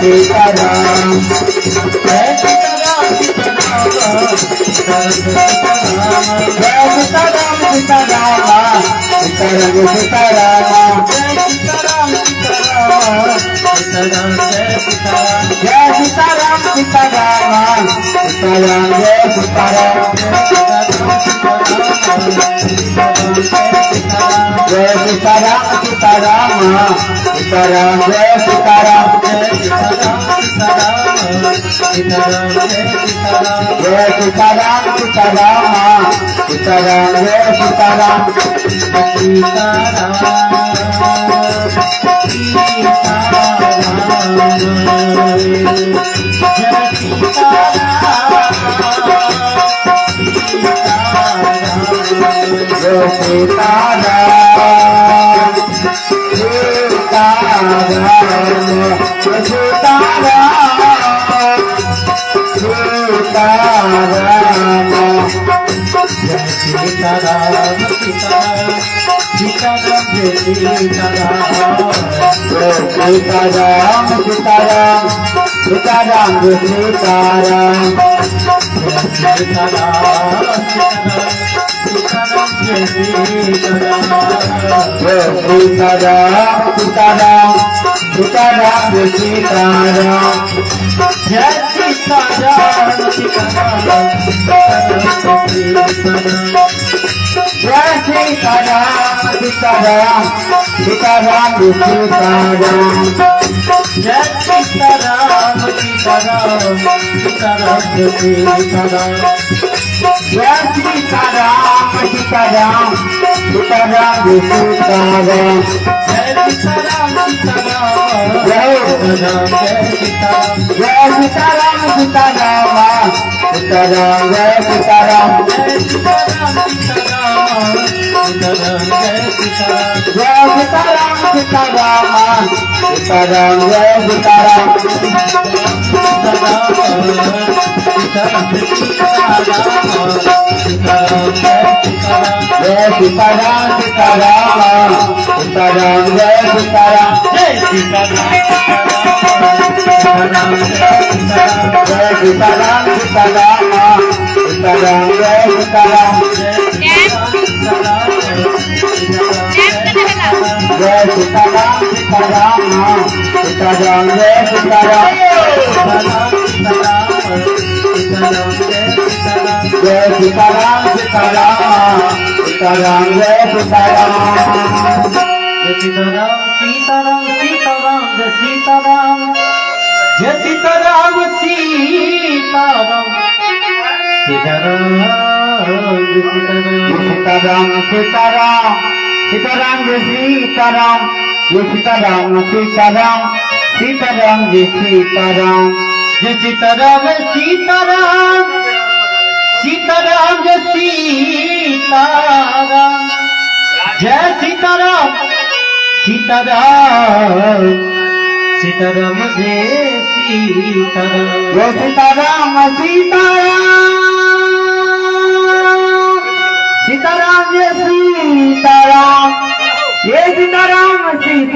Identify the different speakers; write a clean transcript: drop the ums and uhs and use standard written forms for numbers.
Speaker 1: Sitaram
Speaker 2: Jai Sitaram Sitaram
Speaker 1: Jai Sitaram Sitaram Sitaram Sitaram
Speaker 2: Jai Sitaram Sitaram Sitaram
Speaker 1: Jai Sitaram Sitaram Jai Sitaram Sitaram Sitaram Jai Sitaram
Speaker 2: Jai Sitaram Sitaram
Speaker 1: Jai Sitaram Sitaram Sitaram Jai Sitaram Jai Sitaram Sitaram Sitaram Sitaram Jai Sitaram Jai Sitaram Sitaram Sitaram Jai Sitaram
Speaker 2: Jai Sitaram Sitaram
Speaker 1: Jai Sitaram Sitaram Sitaram Jai Sitaram
Speaker 2: Jai Sitaram Sitaram Sitaram Jai Sitaram
Speaker 1: Jai Sitaram Sitaram Sitaram Jai Sitaram
Speaker 2: Jai Sitaram Sitaram
Speaker 1: Jai
Speaker 2: Sitaram
Speaker 1: Jai Sitaram Sitaram Sitaram Jai Sitaram
Speaker 2: Jai Sitaram Sitaram Sitaram Jai Sitaram
Speaker 1: Jai Sitaram Sitaram Sitaram Jai Sitaram Jai Sitaram Sitaram Sitaram Jai Sitaram
Speaker 2: Jai Sitaram
Speaker 1: Jai Sitaram Sitaram Sitaram Jai Sitaram Jai Sitaram Sitaram Sitaram Jai Sitaram Jai Sitaram Sitaram Sitaram Jai Sitaram
Speaker 2: Sitaram Sitaram Sitaram Jai Sitaram Jai Sitaram Sitaram Sitaram
Speaker 1: Sitaram Sitaram Sitaram Jai Sitaram Jai Sitaram Sitaram Sitaram Jai Sitaram
Speaker 2: Jai Sitaram Sitaram Sitaram Jai Sitaram Jai Sitaram Sitaram Sitaram Jai Sitaram
Speaker 1: Jai Sitaram Sitaram Sitaram Jai Sitaram Jai Sitaram Sitaram